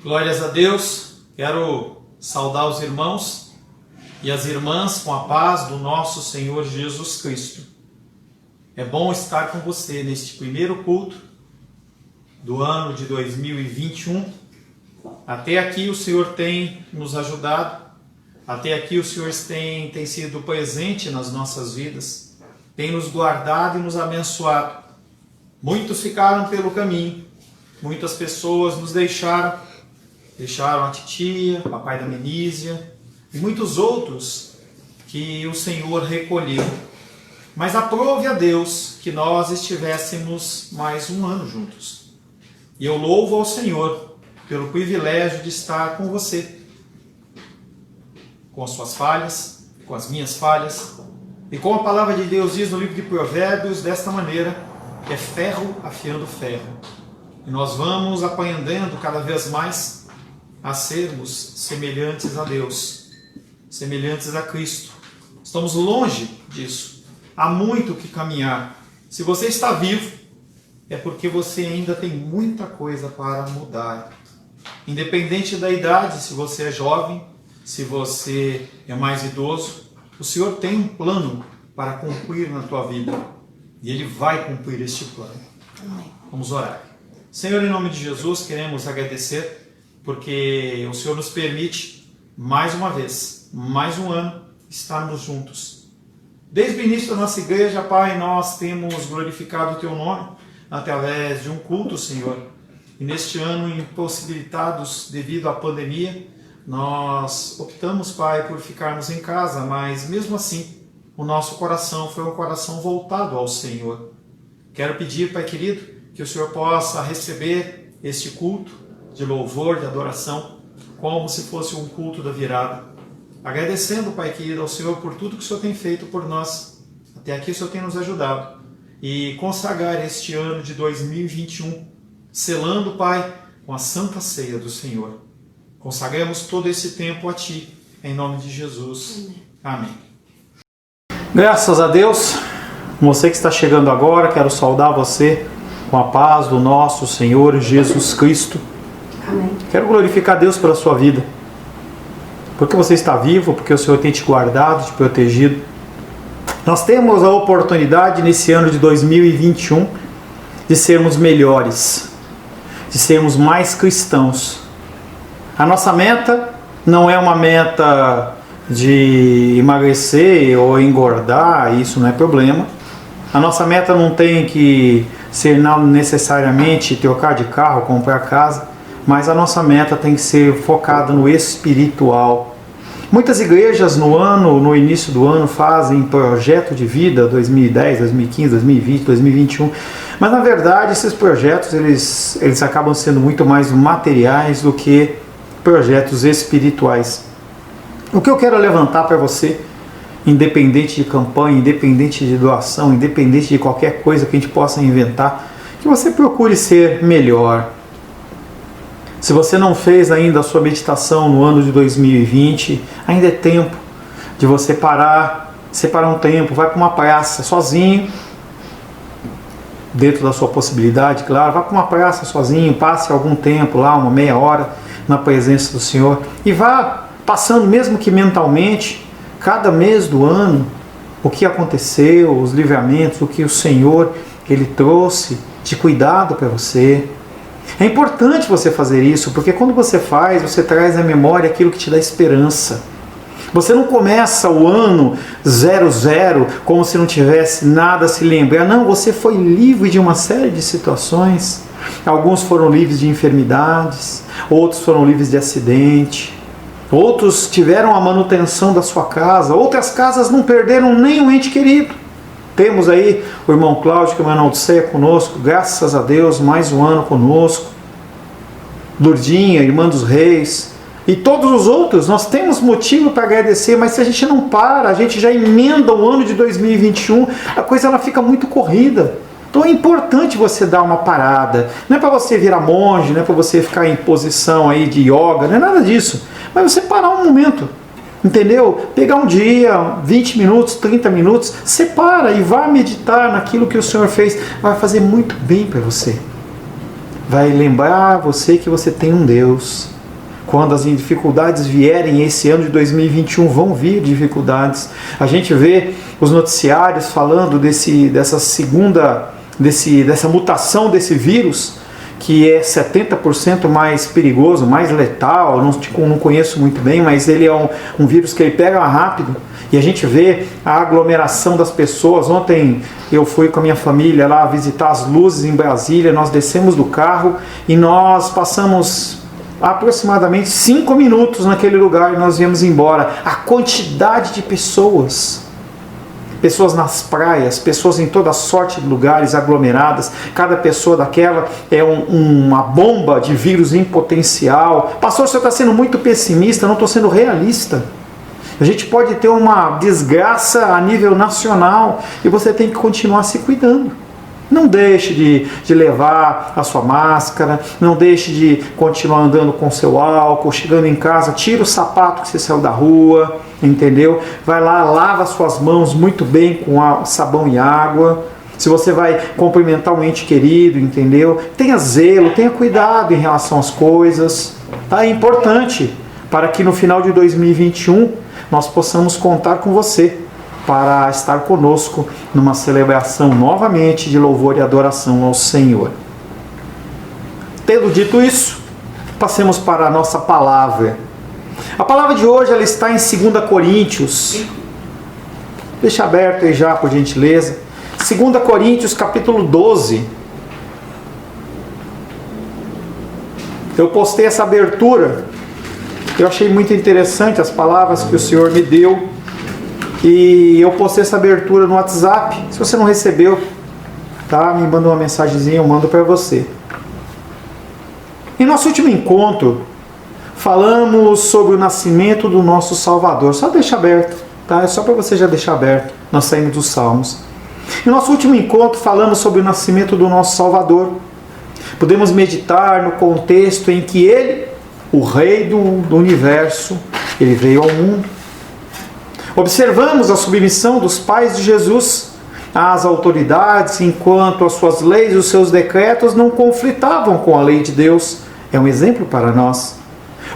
Glórias a Deus. Quero saudar os irmãos e as irmãs com a paz do nosso Senhor Jesus Cristo. É bom estar com você neste primeiro culto do ano de 2021. Até aqui o Senhor tem nos ajudado, até aqui o Senhor tem sido presente nas nossas vidas, tem nos guardado e nos abençoado. Muitos ficaram pelo caminho, muitas pessoas nos deixaram a titia, o papai da Menísia e muitos outros que o Senhor recolheu. Mas aprove a Deus que nós estivéssemos mais um ano juntos. E eu louvo ao Senhor pelo privilégio de estar com você, com as suas falhas, com as minhas falhas, e como a palavra de Deus diz no livro de Provérbios, desta maneira, é ferro afiando ferro. E nós vamos aprendendo cada vez mais a sermos semelhantes a Deus, semelhantes a Cristo. Estamos longe disso. Há muito que caminhar. Se você está vivo, é porque você ainda tem muita coisa para mudar. Independente da idade, se você é jovem, se você é mais idoso, o Senhor tem um plano para cumprir na tua vida. E Ele vai cumprir este plano. Vamos orar. Senhor, em nome de Jesus, queremos agradecer porque o Senhor nos permite, mais uma vez, mais um ano, estarmos juntos. Desde o início da nossa igreja, Pai, nós temos glorificado o Teu nome através de um culto, Senhor. E neste ano, impossibilitados devido à pandemia, nós optamos, Pai, por ficarmos em casa, mas mesmo assim, o nosso coração foi um coração voltado ao Senhor. Quero pedir, Pai querido, que o Senhor possa receber este culto de louvor, de adoração, como se fosse um culto da virada. Agradecendo, Pai querido, ao Senhor por tudo que o Senhor tem feito por nós. Até aqui o Senhor tem nos ajudado. E consagrar este ano de 2021, selando, Pai, com a santa ceia do Senhor. Consagramos todo esse tempo a Ti, em nome de Jesus. Amém. Graças a Deus, você que está chegando agora, quero saudar você com a paz do nosso Senhor Jesus Cristo. Amém. Quero glorificar Deus pela sua vida, porque você está vivo, porque o Senhor tem te guardado, te protegido. Nós temos a oportunidade nesse ano de 2021 de sermos melhores, de sermos mais cristãos. A nossa meta não é uma meta de emagrecer ou engordar, isso não é problema. A nossa meta não tem que ser necessariamente trocar de carro, comprar casa, mas a nossa meta tem que ser focada no espiritual. Muitas igrejas no início do ano fazem projeto de vida 2010, 2015, 2020, 2021, mas na verdade esses projetos eles acabam sendo muito mais materiais do que projetos espirituais. O que eu quero levantar para você, independente de campanha, independente de doação, independente de qualquer coisa que a gente possa inventar, que você procure ser melhor. Se você não fez ainda a sua meditação no ano de 2020, ainda é tempo de você separar um tempo, vai para uma praça sozinho, dentro da sua possibilidade, claro, vá para uma praça sozinho, passe algum tempo lá, uma meia hora, na presença do Senhor, e vá passando, mesmo que mentalmente, cada mês do ano, o que aconteceu, os livramentos, o que o Senhor Ele trouxe de cuidado para você. É importante você fazer isso, porque quando você faz, você traz à memória aquilo que te dá esperança. Você não começa o ano 00 como se não tivesse nada a se lembrar. Não, você foi livre de uma série de situações. Alguns foram livres de enfermidades, outros foram livres de acidente, outros tiveram a manutenção da sua casa, outras casas não perderam nem um ente querido. Temos aí o irmão Cláudio, que é o irmão Odisseia conosco, graças a Deus, mais um ano conosco. Lourdinha, irmã dos reis, e todos os outros. Nós temos motivo para agradecer, mas se a gente não para, a gente já emenda o ano de 2021, a coisa ela fica muito corrida. Então é importante você dar uma parada. Não é para você virar monge, não é para você ficar em posição aí de yoga, não é nada disso. Mas você parar um momento. Entendeu? Pegar um dia, 20 minutos, 30 minutos, separa e vá meditar naquilo que o Senhor fez. Vai fazer muito bem para você. vai lembrar você que você tem um Deus. Quando as dificuldades vierem, esse ano de 2021 vão vir dificuldades. A gente vê os noticiários falando dessa mutação desse vírus, que é 70% mais perigoso, mais letal. Não conheço muito bem, mas ele é um vírus que ele pega rápido. E a gente vê a aglomeração das pessoas. Ontem eu fui com a minha família lá visitar as luzes em Brasília. Nós descemos do carro e nós passamos aproximadamente 5 minutos naquele lugar e nós viemos embora. A quantidade de pessoas nas praias, pessoas em toda sorte de lugares aglomeradas, cada pessoa daquela é uma bomba de vírus em potencial. Pastor, você está sendo muito pessimista. Não estou sendo realista. A gente pode ter uma desgraça a nível nacional e você tem que continuar se cuidando. Não deixe de levar a sua máscara, não deixe de continuar andando com seu álcool, chegando em casa, tira o sapato que você saiu da rua, entendeu? Vai lá, lava suas mãos muito bem com sabão e água. Se você vai cumprimentar um ente querido, entendeu? Tenha zelo, tenha cuidado em relação às coisas. Tá? É importante para que no final de 2021 nós possamos contar com você para estar conosco numa celebração novamente de louvor e adoração ao Senhor. Tendo dito isso, passemos para a nossa palavra. A palavra de hoje ela está em 2 Coríntios. Deixa aberto aí já, por gentileza. 2 Coríntios, capítulo 12. Eu postei essa abertura. Eu achei muito interessante as palavras que o Senhor me deu. E eu postei essa abertura no WhatsApp. Se você não recebeu, tá? Me manda uma mensagenzinha, eu mando para você. Em nosso último encontro, falamos sobre o nascimento do nosso Salvador. Só deixa aberto, tá? É só para você já deixar aberto. Nós saímos dos Salmos. Em nosso último encontro, falamos sobre o nascimento do nosso Salvador. Podemos meditar no contexto em que Ele, o Rei do Universo, Ele veio ao mundo. Observamos a submissão dos pais de Jesus às autoridades, enquanto as suas leis e os seus decretos não conflitavam com a lei de Deus. É um exemplo para nós.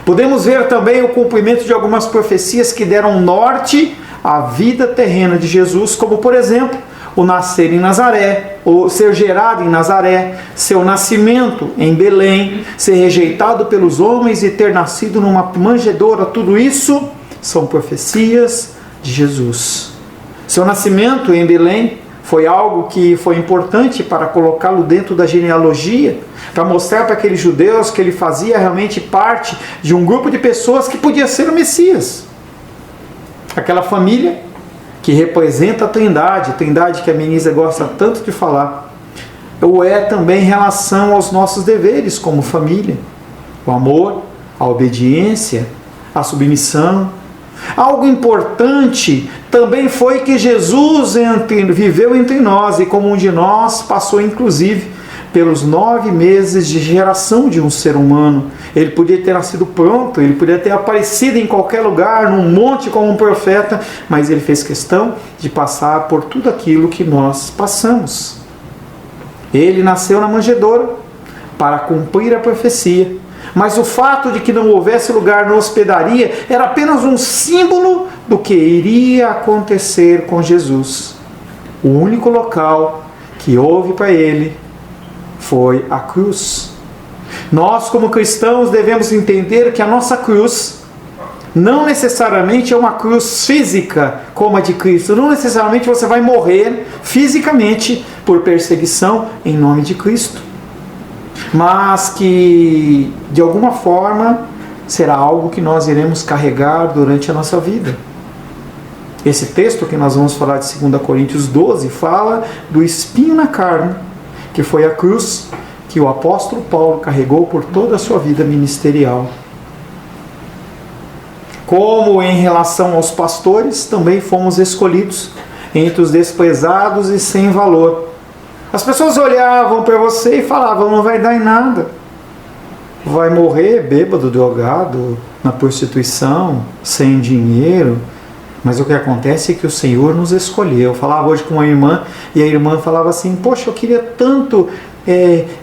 Podemos ver também o cumprimento de algumas profecias que deram norte à vida terrena de Jesus, como por exemplo, o nascer em Nazaré, ou ser gerado em Nazaré, seu nascimento em Belém, ser rejeitado pelos homens e ter nascido numa manjedoura. Tudo isso são profecias de Jesus. Seu nascimento em Belém foi algo que foi importante para colocá-lo dentro da genealogia, para mostrar para aqueles judeus que ele fazia realmente parte de um grupo de pessoas que podia ser o Messias. Aquela família que representa a Trindade que a Menisa gosta tanto de falar, ou é também em relação aos nossos deveres como família, o amor, a obediência, a submissão. Algo importante também foi que Jesus viveu entre nós e como um de nós passou inclusive pelos 9 meses de geração de um ser humano. Ele podia ter nascido pronto, ele podia ter aparecido em qualquer lugar, num monte como um profeta, mas ele fez questão de passar por tudo aquilo que nós passamos. Ele nasceu na manjedoura para cumprir a profecia. Mas o fato de que não houvesse lugar na hospedaria era apenas um símbolo do que iria acontecer com Jesus. O único local que houve para ele foi a cruz. Nós, como cristãos, devemos entender que a nossa cruz não necessariamente é uma cruz física como a de Cristo. Não necessariamente você vai morrer fisicamente por perseguição em nome de Cristo. Mas que, de alguma forma, será algo que nós iremos carregar durante a nossa vida. Esse texto que nós vamos falar de 2 Coríntios 12 fala do espinho na carne, que foi a cruz que o apóstolo Paulo carregou por toda a sua vida ministerial. Como em relação aos pastores, também fomos escolhidos entre os desprezados e sem valor. As pessoas olhavam para você e falavam, não vai dar em nada. Vai morrer bêbado, drogado, na prostituição, sem dinheiro. Mas o que acontece é que o Senhor nos escolheu. Eu falava hoje com uma irmã, e a irmã falava assim, poxa, eu queria tanto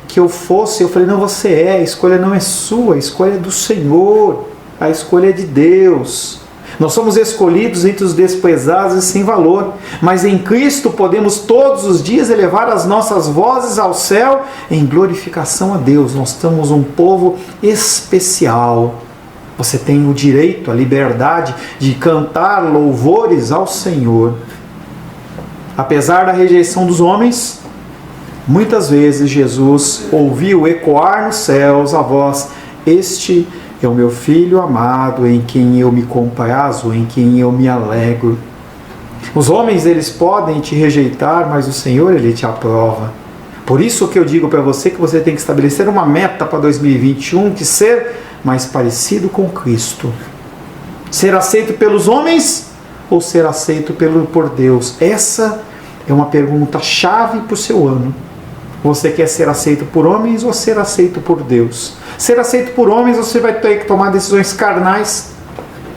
que eu fosse. Eu falei, não, você a escolha não é sua, a escolha é do Senhor, a escolha é de Deus. Nós somos escolhidos entre os desprezados e sem valor, mas em Cristo podemos todos os dias elevar as nossas vozes ao céu em glorificação a Deus. Nós somos um povo especial. Você tem o direito, a liberdade de cantar louvores ao Senhor. Apesar da rejeição dos homens, muitas vezes Jesus ouviu ecoar nos céus a voz: este é o meu Filho amado, em quem eu me comprazo, em quem eu me alegro. Os homens, eles podem te rejeitar, mas o Senhor, Ele te aprova. Por isso que eu digo para você que você tem que estabelecer uma meta para 2021, que ser mais parecido com Cristo. Ser aceito pelos homens ou ser aceito por Deus? Essa é uma pergunta chave para o seu ano. Você quer ser aceito por homens ou ser aceito por Deus? Ser aceito por homens, você vai ter que tomar decisões carnais.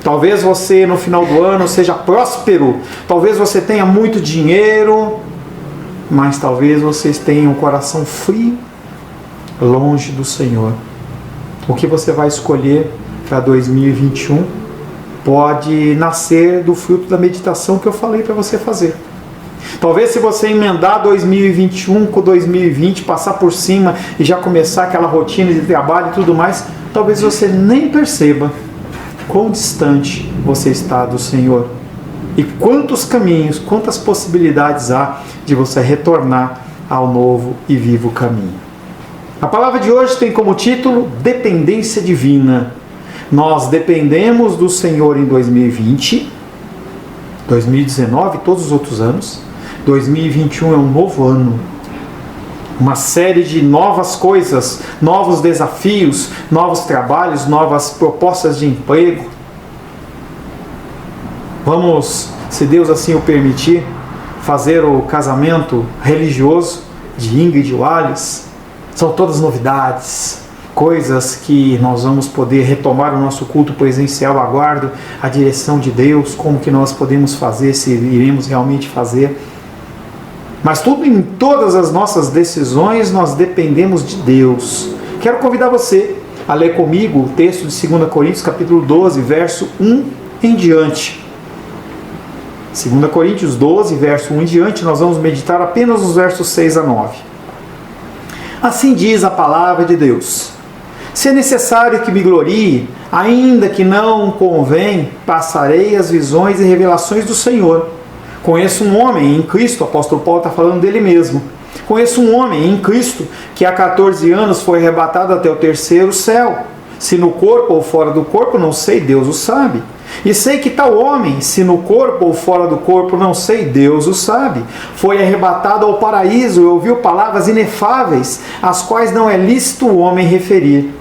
Talvez você no final do ano seja próspero, talvez você tenha muito dinheiro, mas talvez vocês tenham um coração frio, longe do Senhor. O que você vai escolher para 2021 pode nascer do fruto da meditação que eu falei para você fazer. Talvez se você emendar 2021 com 2020, passar por cima e já começar aquela rotina de trabalho e tudo mais, talvez você nem perceba quão distante você está do Senhor. E quantos caminhos, quantas possibilidades há de você retornar ao novo e vivo caminho. A palavra de hoje tem como título Dependência Divina. Nós dependemos do Senhor em 2020, 2019 e todos os outros anos. 2021 é um novo ano, uma série de novas coisas, novos desafios, novos trabalhos, novas propostas de emprego. Vamos, se Deus assim o permitir, fazer o casamento religioso de Ingrid Wallace. São todas novidades, coisas que nós vamos poder retomar o nosso culto presencial. Aguardo a direção de Deus, como que nós podemos fazer, se iremos realmente fazer. Mas em todas as nossas decisões nós dependemos de Deus. Quero convidar você a ler comigo o texto de 2 Coríntios capítulo 12, verso 1 em diante. 2 Coríntios 12, verso 1 em diante, nós vamos meditar apenas os versos 6 a 9. Assim diz a palavra de Deus: se é necessário que me glorie, ainda que não convém, passarei as visões e revelações do Senhor. Conheço um homem em Cristo, o apóstolo Paulo está falando dele mesmo. Conheço um homem em Cristo que há 14 anos foi arrebatado até o terceiro céu. Se no corpo ou fora do corpo, não sei, Deus o sabe. E sei que tal homem, se no corpo ou fora do corpo, não sei, Deus o sabe, foi arrebatado ao paraíso e ouviu palavras inefáveis, as quais não é lícito o homem referir.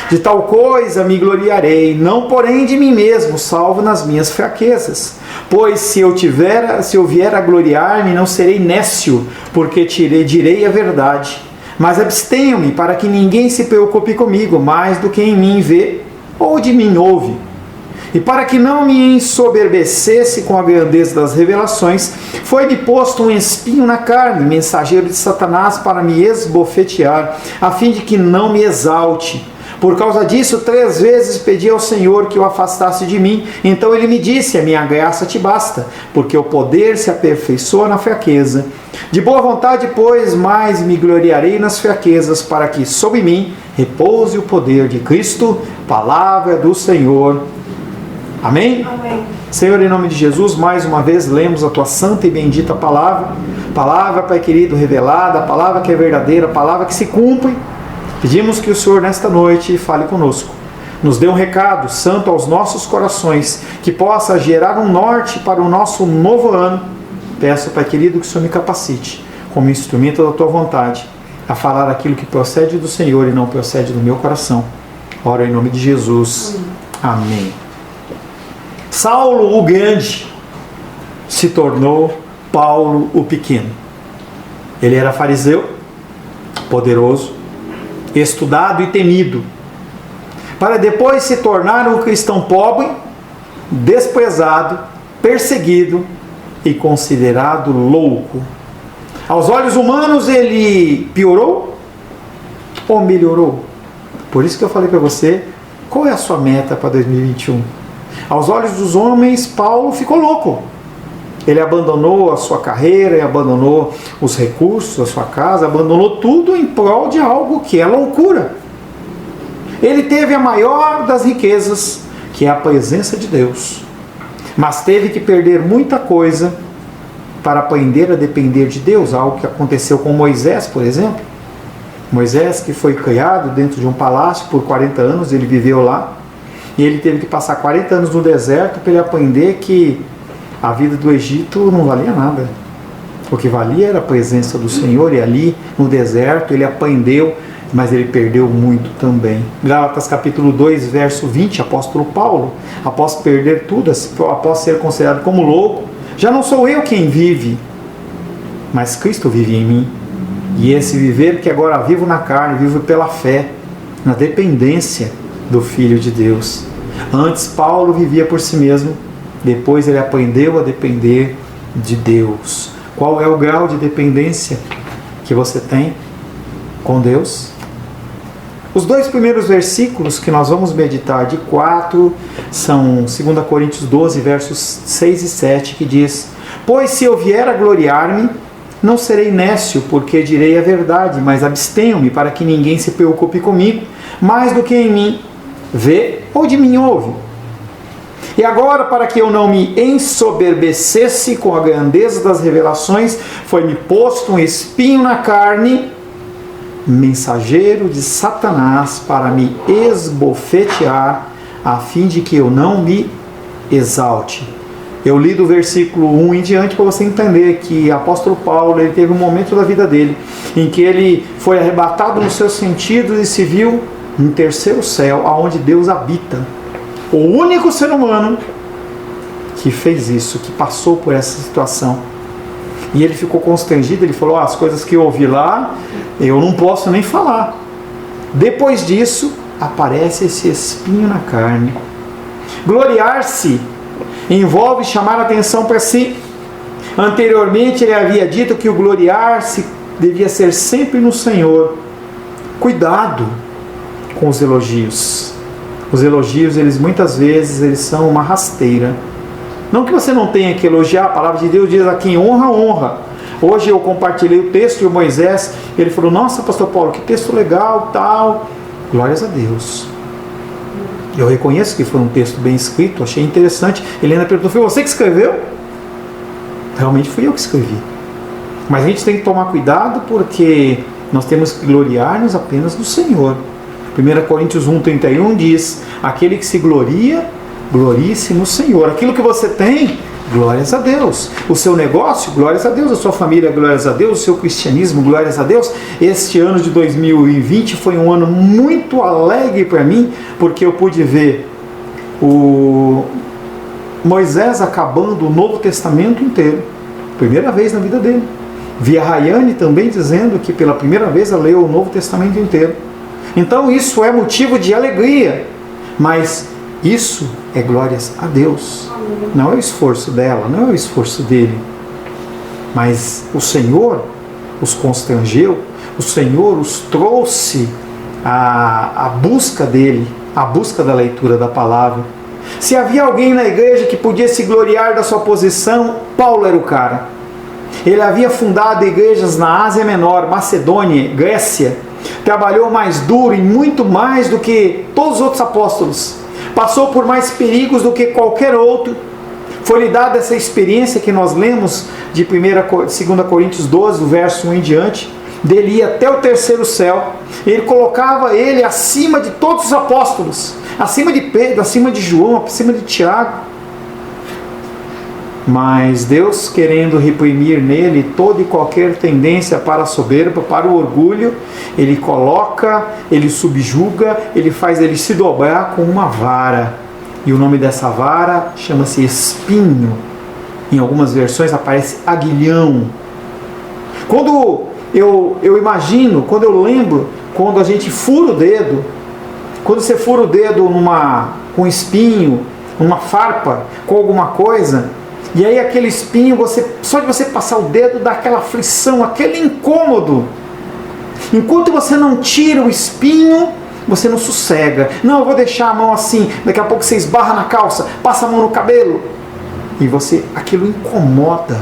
De tal coisa me gloriarei, não porém de mim mesmo, salvo nas minhas fraquezas. Pois se eu vier a gloriar-me, não serei nécio, porque direi a verdade. Mas abstenho-me para que ninguém se preocupe comigo, mais do que em mim vê ou de mim ouve. E para que não me ensoberbecesse com a grandeza das revelações, foi-me posto um espinho na carne, mensageiro de Satanás, para me esbofetear, a fim de que não me exalte. Por causa disso, 3 vezes pedi ao Senhor que o afastasse de mim. Então ele me disse: a minha graça te basta, porque o poder se aperfeiçoa na fraqueza. De boa vontade, pois, mais me gloriarei nas fraquezas, para que sobre mim repouse o poder de Cristo. Palavra do Senhor. Amém? Amém. Senhor, em nome de Jesus, mais uma vez lemos a Tua santa e bendita palavra. Palavra, Pai querido, revelada, palavra que é verdadeira, palavra que se cumpre. Pedimos que o Senhor nesta noite fale conosco. Nos dê um recado santo aos nossos corações, que possa gerar um norte para o nosso novo ano. Peço, Pai querido, que o Senhor me capacite, como instrumento da Tua vontade, a falar aquilo que procede do Senhor e não procede do meu coração. Oro em nome de Jesus. Amém. Saulo o Grande se tornou Paulo o Pequeno. Ele era fariseu, poderoso, estudado e temido, para depois se tornar um cristão pobre, desprezado, perseguido e considerado louco. Aos olhos humanos ele piorou ou melhorou? Por isso que eu falei para você, qual é a sua meta para 2021? Aos olhos dos homens, Paulo ficou louco. Ele abandonou a sua carreira, ele abandonou os recursos da sua casa, abandonou tudo em prol de algo que é loucura. Ele teve a maior das riquezas, que é a presença de Deus. Mas teve que perder muita coisa para aprender a depender de Deus. Algo que aconteceu com Moisés, por exemplo. Moisés, que foi criado dentro de um palácio por 40 anos, ele viveu lá. E ele teve que passar 40 anos no deserto para ele aprender que a vida do Egito não valia nada. O que valia era a presença do Senhor, e ali no deserto ele aprendeu, mas ele perdeu muito também. Gálatas capítulo 2, verso 20, apóstolo Paulo, após perder tudo, após ser considerado como louco, já não sou eu quem vive, mas Cristo vive em mim. E esse viver que agora vivo na carne, vivo pela fé, na dependência do Filho de Deus. Antes Paulo vivia por si mesmo, depois ele aprendeu a depender de Deus. Qual é o grau de dependência que você tem com Deus? Os dois primeiros versículos que nós vamos meditar de 4 são 2 Coríntios 12, versos 6 e 7, que diz: Pois se eu vier a gloriar-me, não serei nécio, porque direi a verdade, mas abstenho-me para que ninguém se preocupe comigo, mais do que em mim vê ou de mim ouve. E agora, para que eu não me ensoberbecesse com a grandeza das revelações, foi-me posto um espinho na carne, mensageiro de Satanás, para me esbofetear, a fim de que eu não me exalte. Eu li do versículo 1 em diante para você entender que o apóstolo Paulo, ele teve um momento da vida dele em que ele foi arrebatado nos seus sentidos e se viu no terceiro céu, aonde Deus habita. O único ser humano que fez isso, que passou por essa situação. E ele ficou constrangido, ele falou: as coisas que eu ouvi lá, eu não posso nem falar. Depois disso, aparece esse espinho na carne. Gloriar-se envolve chamar a atenção para si. Anteriormente ele havia dito que o gloriar-se devia ser sempre no Senhor. Cuidado com os elogios. Os elogios, eles muitas vezes, eles são uma rasteira. Não que você não tenha que elogiar, a palavra de Deus diz: a quem honra, honra. Hoje eu compartilhei o texto de Moisés, ele falou: nossa, pastor Paulo, que texto legal, tal. Glórias a Deus. Eu reconheço que foi um texto bem escrito, achei interessante. Helena perguntou: foi você que escreveu? Realmente fui eu que escrevi. Mas a gente tem que tomar cuidado, porque nós temos que gloriar-nos apenas do Senhor. 1 Coríntios 1,31 diz: aquele que se gloria, glorie-se no Senhor. Aquilo que você tem, glórias a Deus. O seu negócio, glórias a Deus. A sua família, glórias a Deus. O seu cristianismo, glórias a Deus. Este ano de 2020 foi um ano muito alegre para mim, porque eu pude ver o Moisés acabando o Novo Testamento inteiro. Primeira vez na vida dele. Vi a Rayane também dizendo que pela primeira vez ela leu o Novo Testamento inteiro. Então isso é motivo de alegria, mas isso é glórias a Deus. Não é o esforço dela, não é o esforço dele, mas o Senhor os constrangeu, o Senhor os trouxe à busca dele, à busca da leitura da palavra. Se havia alguém na igreja que podia se gloriar da sua posição, Paulo era o cara. Ele havia fundado igrejas na Ásia Menor, Macedônia, Grécia. Trabalhou mais duro e muito mais do que todos os outros apóstolos. Passou por mais perigos do que qualquer outro. Foi-lhe dada essa experiência que nós lemos de 2 Coríntios 12, do verso 1 em diante. Dele ia até o terceiro céu. Ele colocava ele acima de todos os apóstolos. Acima de Pedro, acima de João, acima de Tiago. Mas Deus, querendo reprimir nele toda e qualquer tendência para a soberba, para o orgulho, ele coloca, ele subjuga, ele faz ele se dobrar com uma vara. E o nome dessa vara chama-se espinho. Em algumas versões aparece aguilhão. Quando eu imagino, quando eu lembro, quando a gente fura o dedo, quando você fura o dedo com um espinho, numa farpa, com alguma coisa, E aí aquele espinho, só de você passar o dedo dá aquela aflição, aquele incômodo. Enquanto você não tira o espinho, você não sossega. Não, eu vou deixar a mão assim, daqui a pouco você esbarra na calça, passa a mão no cabelo. E aquilo incomoda.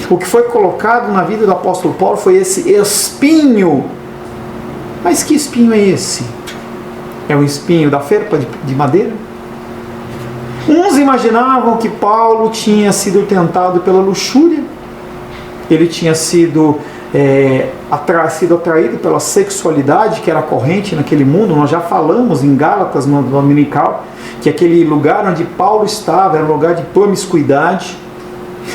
O que foi colocado na vida do apóstolo Paulo foi esse espinho. Mas que espinho é esse? É o espinho da ferpa de madeira? Uns imaginavam que Paulo tinha sido tentado pela luxúria. Ele tinha sido atraído pela sexualidade que era corrente naquele mundo. Nós já falamos em Gálatas, no dominical, que aquele lugar onde Paulo estava era um lugar de promiscuidade.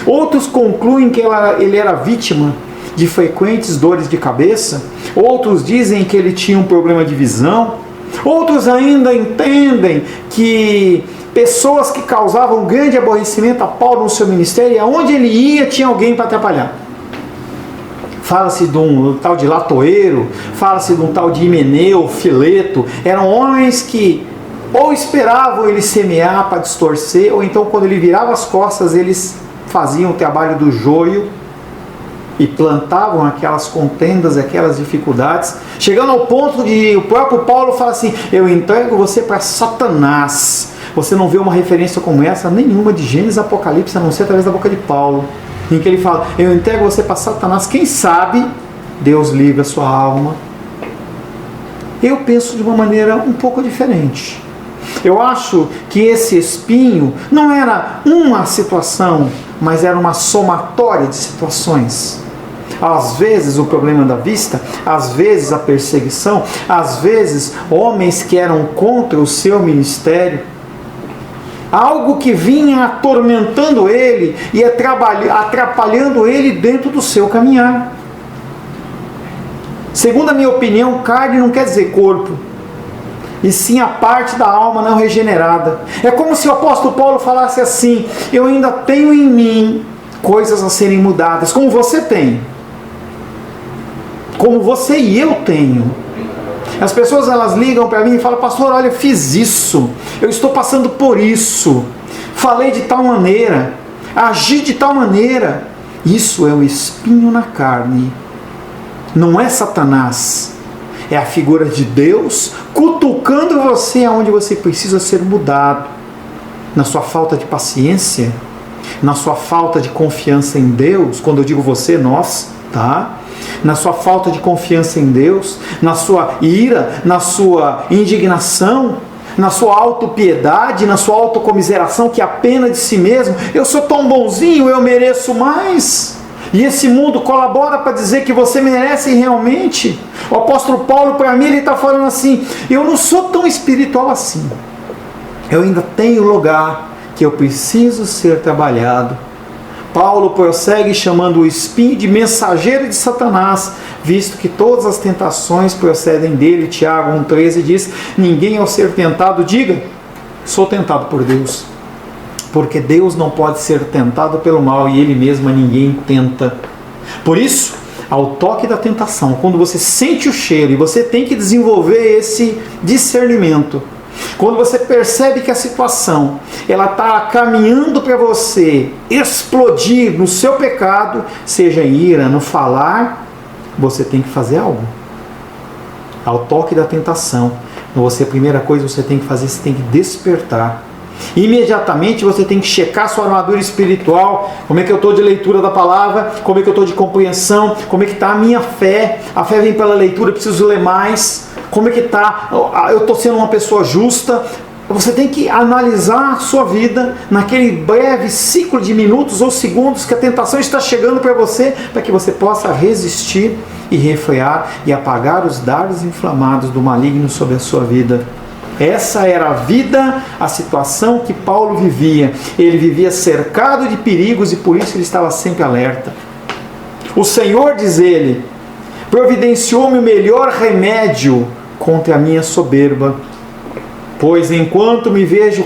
Outros concluem que ele era vítima de frequentes dores de cabeça. Outros dizem que ele tinha um problema de visão. Outros ainda entendem que pessoas que causavam grande aborrecimento a Paulo no seu ministério, aonde ele ia tinha alguém para atrapalhar. Fala-se de um tal de Latoeiro, fala-se de um tal de Himeneu, Fileto. Eram homens que ou esperavam ele semear para distorcer, ou então quando ele virava as costas, eles faziam o trabalho do joio e plantavam aquelas contendas, aquelas dificuldades, chegando ao ponto de o próprio Paulo fala assim: eu entrego você para Satanás. Você não vê uma referência como essa nenhuma de Gênesis e Apocalipse, a não ser através da boca de Paulo, em que ele fala: eu entrego você para Satanás, quem sabe Deus livre a sua alma. Eu penso de uma maneira um pouco diferente. Eu acho que esse espinho não era uma situação, mas era uma somatória de situações. Às vezes o problema da vista, às vezes a perseguição, às vezes homens que eram contra o seu ministério, algo que vinha atormentando ele e atrapalhando ele dentro do seu caminhar. Segundo a minha opinião, carne não quer dizer corpo, e sim a parte da alma não regenerada. É como se o apóstolo Paulo falasse assim: eu ainda tenho em mim coisas a serem mudadas, como você tem, como você e eu tenho. As pessoas elas ligam para mim e falam: pastor, olha, eu fiz isso, eu estou passando por isso, falei de tal maneira, agi de tal maneira. Isso é o espinho na carne, não é Satanás. É a figura de Deus cutucando você aonde você precisa ser mudado. Na sua falta de paciência, na sua falta de confiança em Deus. Quando eu digo você, nós, tá? Na sua falta de confiança em Deus, na sua ira, na sua indignação, na sua autopiedade, na sua autocomiseração, que é a pena de si mesmo. Eu sou tão bonzinho, eu mereço mais. E esse mundo colabora para dizer que você merece realmente. O apóstolo Paulo, para mim, ele está falando assim: eu não sou tão espiritual assim. Eu ainda tenho lugar que eu preciso ser trabalhado. Paulo prossegue chamando o espinho de mensageiro de Satanás, visto que todas as tentações procedem dele. Tiago 1,13 diz: ninguém ao ser tentado diga, sou tentado por Deus. Porque Deus não pode ser tentado pelo mal e Ele mesmo a ninguém tenta. Por isso, ao toque da tentação, quando você sente o cheiro, e você tem que desenvolver esse discernimento, quando você percebe que a situação ela está caminhando para você explodir no seu pecado, seja em ira, no falar, você tem que fazer algo. Ao toque da tentação, a primeira coisa que você tem que fazer, você tem que despertar. Imediatamente você tem que checar sua armadura espiritual. Como é que eu estou de leitura da palavra? Como é que eu estou de compreensão? Como é que está a minha fé? A fé vem pela leitura, eu preciso ler mais. Como é que está? Eu estou sendo uma pessoa justa? Você tem que analisar a sua vida naquele breve ciclo de minutos ou segundos que a tentação está chegando para você, para que você possa resistir e refrear e apagar os dardos inflamados do maligno sobre a sua vida. Essa era a vida, a situação que Paulo vivia. Ele vivia cercado de perigos e por isso ele estava sempre alerta. O Senhor, diz ele, providenciou-me o melhor remédio contra a minha soberba. Pois enquanto me vejo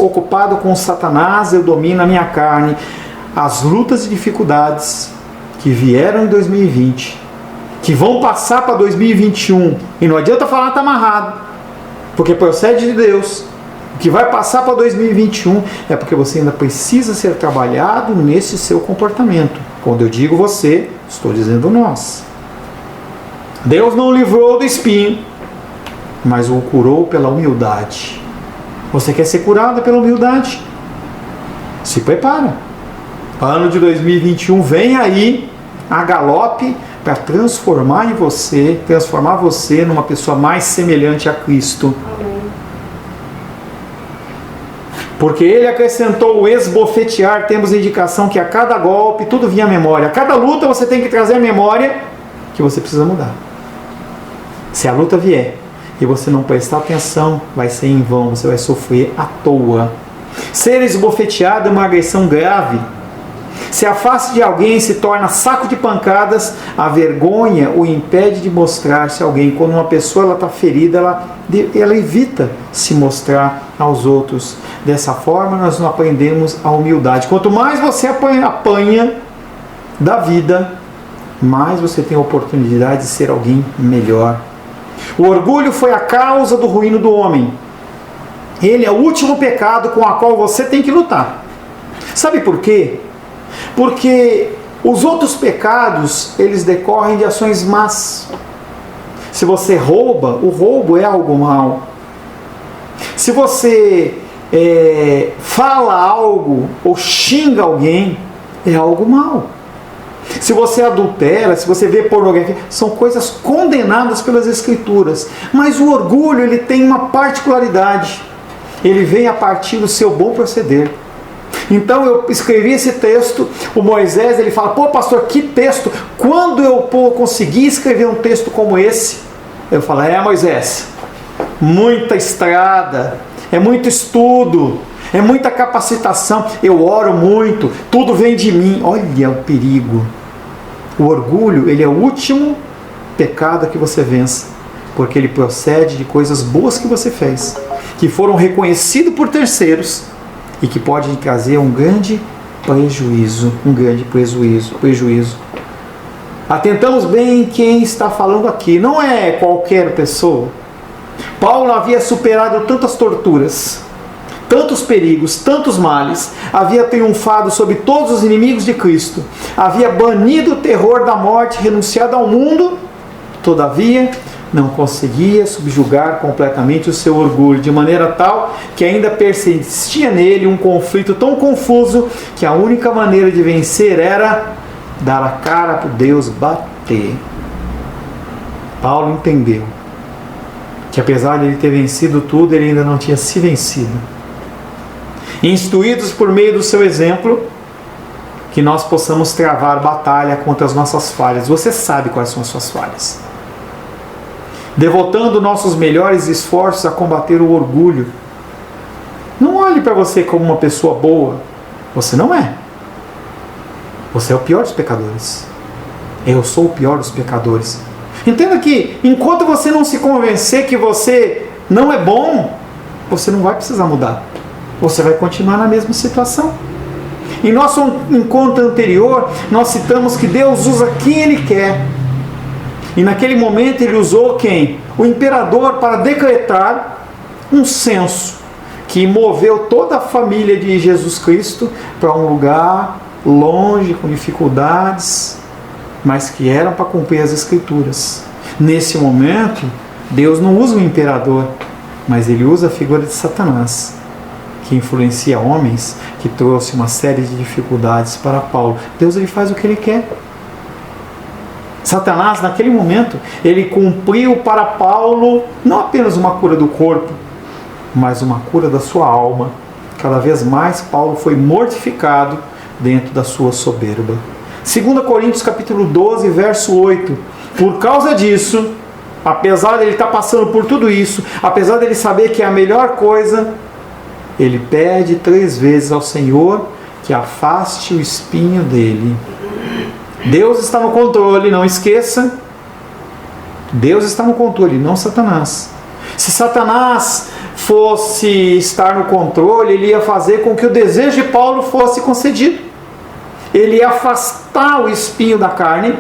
ocupado com Satanás, eu domino a minha carne. As lutas e dificuldades que vieram em 2020, que vão passar para 2021, e não adianta falar que está amarrado, porque procede de Deus, O que vai passar para 2021 é porque você ainda precisa ser trabalhado nesse seu comportamento. Quando eu digo você, estou dizendo nós. Deus não o livrou do espinho, mas o curou pela humildade. Você quer ser curado pela humildade? Se prepara. Ano de 2021 vem aí a galope para transformar você numa pessoa mais semelhante a Cristo. Porque ele acrescentou o esbofetear, temos a indicação que a cada golpe tudo vinha à memória. A cada luta você tem que trazer a memória que você precisa mudar. Se a luta vier e você não prestar atenção, vai ser em vão, você vai sofrer à toa. Ser esbofeteado é uma agressão grave. Se a face de alguém se torna saco de pancadas, a vergonha o impede de mostrar-se a alguém. Quando uma pessoa está ferida, ela evita se mostrar aos outros. Dessa forma, nós não aprendemos a humildade. Quanto mais você apanha da vida, mais você tem a oportunidade de ser alguém melhor. O orgulho foi a causa do ruíno do homem. Ele é o último pecado com o qual você tem que lutar. Sabe por quê? Porque os outros pecados, eles decorrem de ações más. Se você rouba, o roubo é algo mal. Se você fala algo ou xinga alguém, é algo mal. Se você adultera, se você vê pornografia, são coisas condenadas pelas Escrituras. Mas o orgulho, ele tem uma particularidade. Ele vem a partir do seu bom proceder. Então eu escrevi esse texto, o Moisés, ele fala, pô pastor, que texto, quando eu consegui escrever um texto como esse? Eu falo, Moisés, muita estrada, é muito estudo, é muita capacitação, eu oro muito, tudo vem de mim. Olha o perigo. O orgulho, ele é o último pecado que você vença, porque ele procede de coisas boas que você fez, que foram reconhecidas por terceiros, e que pode trazer um grande prejuízo. Atentamos bem em quem está falando aqui. Não é qualquer pessoa. Paulo havia superado tantas torturas, tantos perigos, tantos males. Havia triunfado sobre todos os inimigos de Cristo. Havia banido o terror da morte, renunciado ao mundo. Todavia, não conseguia subjugar completamente o seu orgulho, de maneira tal que ainda persistia nele um conflito tão confuso que a única maneira de vencer era dar a cara para Deus bater. Paulo entendeu que apesar de ele ter vencido tudo, ele ainda não tinha se vencido. Instruídos por meio do seu exemplo, que nós possamos travar batalha contra as nossas falhas. Você sabe quais são as suas falhas. Devotando nossos melhores esforços a combater o orgulho. Não olhe para você como uma pessoa boa. Você não é. Você é o pior dos pecadores. Eu sou o pior dos pecadores. Entenda que, enquanto você não se convencer que você não é bom, você não vai precisar mudar. Você vai continuar na mesma situação. Em nosso encontro anterior, nós citamos que Deus usa quem Ele quer. E naquele momento ele usou quem? O imperador, para decretar um censo que moveu toda a família de Jesus Cristo para um lugar longe, com dificuldades, mas que eram para cumprir as Escrituras. Nesse momento, Deus não usa o imperador, mas ele usa a figura de Satanás, que influencia homens, que trouxe uma série de dificuldades para Paulo. Deus, ele faz o que ele quer. Satanás, naquele momento, ele cumpriu para Paulo não apenas uma cura do corpo, mas uma cura da sua alma. Cada vez mais Paulo foi mortificado dentro da sua soberba. 2 Coríntios capítulo 12, verso 8. Por causa disso, apesar de ele estar passando por tudo isso, apesar de ele saber que é a melhor coisa, ele pede 3 vezes ao Senhor que afaste o espinho dele. Deus está no controle, não esqueça. Deus está no controle, não Satanás. Se Satanás fosse estar no controle, ele ia fazer com que o desejo de Paulo fosse concedido. Ele ia afastar o espinho da carne,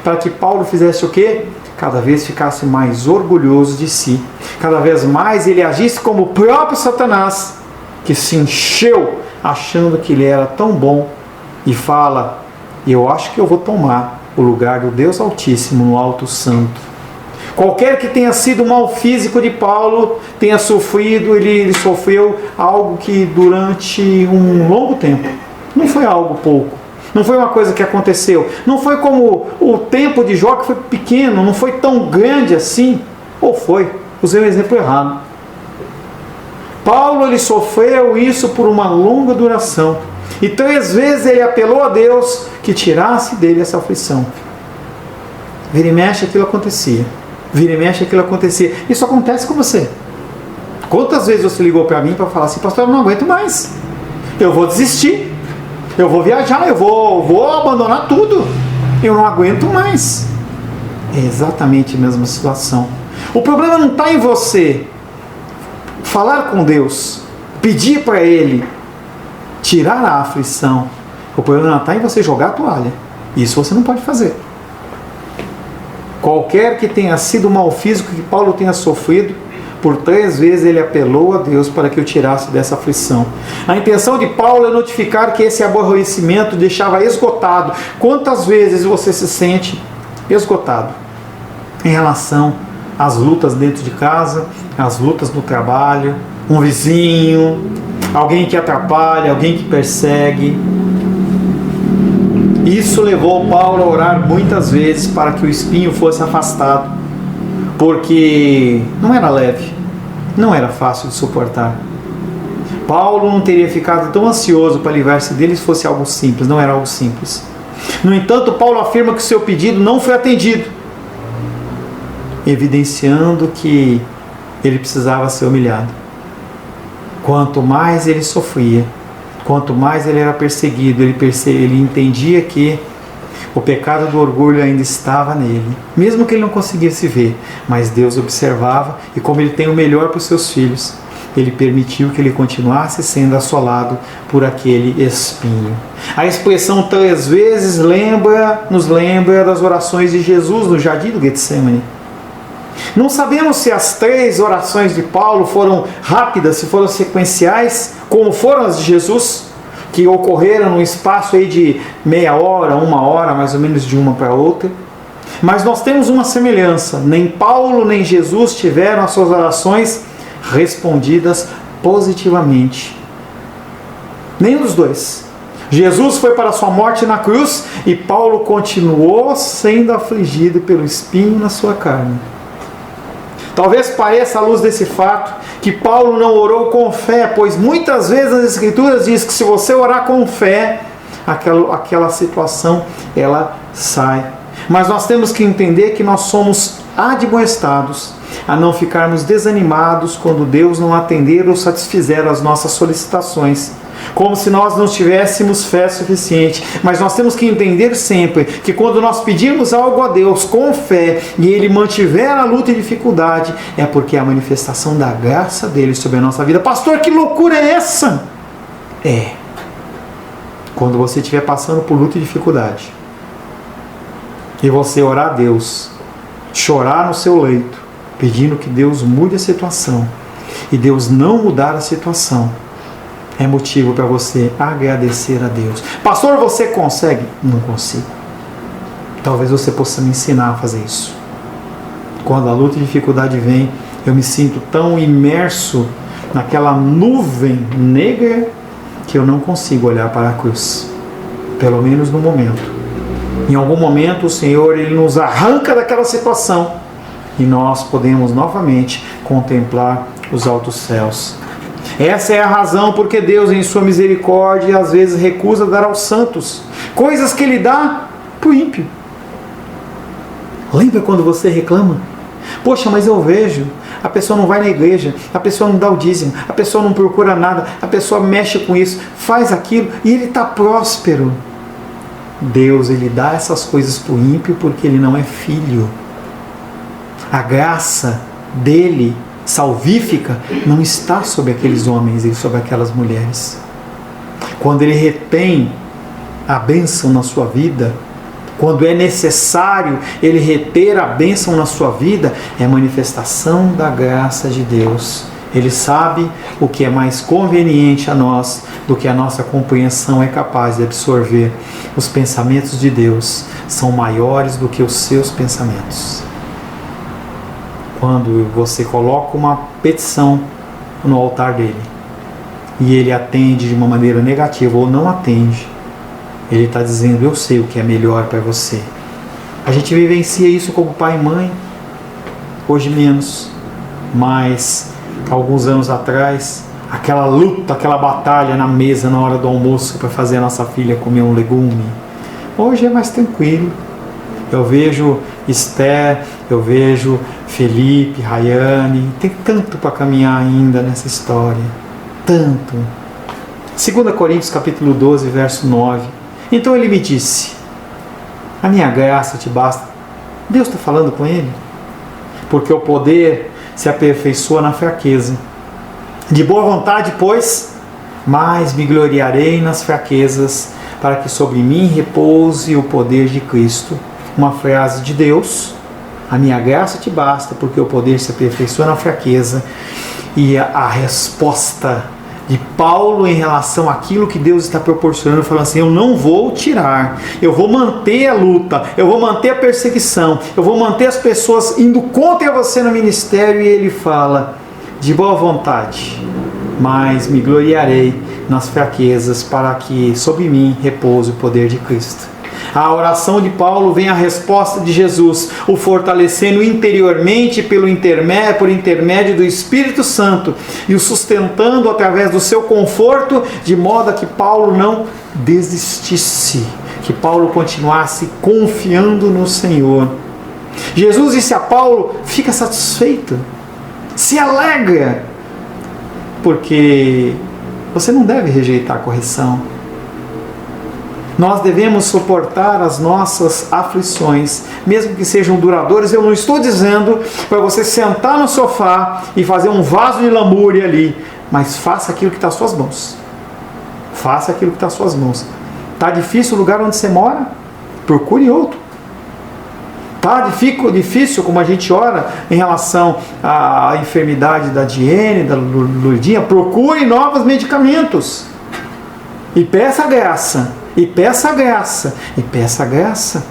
para que Paulo fizesse o quê? cada vez ficasse mais orgulhoso de si, cada vez mais ele agisse como o próprio Satanás, que se encheu achando que ele era tão bom e fala: eu acho que eu vou tomar o lugar do Deus Altíssimo no Alto Santo. Qualquer que tenha sido mal físico de Paulo, tenha sofrido, ele sofreu algo que durante um longo tempo, não foi algo pouco, não foi uma coisa que aconteceu, não foi como o tempo de Jó, que foi pequeno, não foi tão grande assim, ou foi, usei o exemplo errado. Paulo, ele sofreu isso por uma longa duração, e 3 vezes ele apelou a Deus que tirasse dele essa aflição. Vira e mexe, aquilo acontecia. Vira e mexe, aquilo acontecia. Isso acontece com você. Quantas vezes você ligou para mim para falar assim: pastor, eu não aguento mais, eu vou desistir, eu vou viajar, eu vou abandonar tudo, eu não aguento mais. É exatamente a mesma situação. O problema não está em você falar com Deus, pedir para Ele tirar a aflição. O problema está em você jogar a toalha. Isso você não pode fazer. Qualquer que tenha sido mal físico que Paulo tenha sofrido, por 3 vezes ele apelou a Deus para que o tirasse dessa aflição. A intenção de Paulo é notificar que esse aborrecimento deixava esgotado. Quantas vezes você se sente esgotado em relação às lutas dentro de casa, às lutas no trabalho, um vizinho, alguém que atrapalha, alguém que persegue? Isso levou Paulo a orar muitas vezes para que o espinho fosse afastado, porque não era leve, não era fácil de suportar. Paulo não teria ficado tão ansioso para livrar-se dele se fosse algo simples, não era algo simples. No entanto, Paulo afirma que seu pedido não foi atendido, evidenciando que ele precisava ser humilhado. Quanto mais ele sofria, quanto mais ele era perseguido, ele entendia que o pecado do orgulho ainda estava nele, mesmo que ele não conseguisse ver, mas Deus observava, e como ele tem o melhor para os seus filhos, ele permitiu que ele continuasse sendo assolado por aquele espinho. A expressão 3 vezes nos lembra das orações de Jesus no jardim do Getsemane. Não sabemos se as 3 orações de Paulo foram rápidas, se foram sequenciais, como foram as de Jesus, que ocorreram num espaço aí de meia hora, 1 hora, mais ou menos, de uma para outra. Mas nós temos uma semelhança: nem Paulo nem Jesus tiveram as suas orações respondidas positivamente. Nenhum dos dois. Jesus foi para a sua morte na cruz e Paulo continuou sendo afligido pelo espinho na sua carne. Talvez pareça à luz desse fato que Paulo não orou com fé, pois muitas vezes as Escrituras diz que se você orar com fé, aquela situação ela sai. Mas nós temos que entender que nós somos admoestados a não ficarmos desanimados quando Deus não atender ou satisfizer as nossas solicitações, como se nós não tivéssemos fé suficiente. Mas nós temos que entender sempre que quando nós pedirmos algo a Deus com fé e Ele mantiver a luta e dificuldade, é porque é a manifestação da graça dele sobre a nossa vida. Pastor, que loucura é essa? Quando você estiver passando por luta e dificuldade e você orar a Deus, chorar no seu leito, pedindo que Deus mude a situação, e Deus não mudar a situação, é motivo para você agradecer a Deus. Pastor, você consegue? Não consigo. Talvez você possa me ensinar a fazer isso. Quando a luta e dificuldade vem, eu me sinto tão imerso naquela nuvem negra que eu não consigo olhar para a cruz. Pelo menos no momento. Em algum momento o Senhor Ele nos arranca daquela situação e nós podemos novamente contemplar os altos céus. Essa é a razão porque Deus, em sua misericórdia, às vezes recusa dar aos santos coisas que Ele dá para o ímpio. Lembra quando você reclama? Poxa, mas eu vejo, a pessoa não vai na igreja, a pessoa não dá o dízimo, a pessoa não procura nada, a pessoa mexe com isso, faz aquilo e ele está próspero. Deus, Ele dá essas coisas para o ímpio porque ele não é filho. A graça dele, salvífica, não está sobre aqueles homens e sobre aquelas mulheres. Quando Ele retém a bênção na sua vida, quando é necessário Ele reter a bênção na sua vida, é manifestação da graça de Deus. Ele sabe o que é mais conveniente a nós do que a nossa compreensão é capaz de absorver. Os pensamentos de Deus são maiores do que os seus pensamentos. Quando você coloca uma petição no altar dele e ele atende de uma maneira negativa ou não atende, ele está dizendo: eu sei o que é melhor para você. A gente vivencia isso como pai e mãe, hoje menos, mas alguns anos atrás, aquela luta, aquela batalha na mesa na hora do almoço para fazer a nossa filha comer um legume. Hoje é mais tranquilo. Eu vejo Esther, eu vejo Felipe, Rayane, tem tanto para caminhar ainda nessa história, tanto. 2 Coríntios capítulo 12, verso 9. Então ele me disse: a minha graça te basta. Deus está falando com ele, porque o poder se aperfeiçoa na fraqueza. De boa vontade, pois, mais me gloriarei nas fraquezas, para que sobre mim repouse o poder de Cristo. Uma frase de Deus: a minha graça te basta, porque o poder se aperfeiçoa na fraqueza. E a resposta de Paulo em relação àquilo que Deus está proporcionando, falando assim: eu não vou tirar, eu vou manter a luta, eu vou manter a perseguição, eu vou manter as pessoas indo contra você no ministério. E ele fala: de boa vontade, mas me gloriarei nas fraquezas, para que sobre mim repouse o poder de Cristo. A oração de Paulo vem a resposta de Jesus, o fortalecendo interiormente por intermédio do Espírito Santo e o sustentando através do seu conforto, de modo a que Paulo não desistisse, que Paulo continuasse confiando no Senhor. Jesus disse a Paulo: fica satisfeito, se alegra, porque você não deve rejeitar a correção. Nós devemos suportar as nossas aflições, mesmo que sejam duradouras. Eu não estou dizendo para você sentar no sofá e fazer um vaso de lamúria ali, mas faça aquilo que está às suas mãos. Faça aquilo que está às suas mãos. Está difícil o lugar onde você mora? Procure outro. Está difícil como a gente ora em relação à enfermidade da Diene, da Lourdinha? Procure novos medicamentos. E peça graça. E peça graça, e peça graça.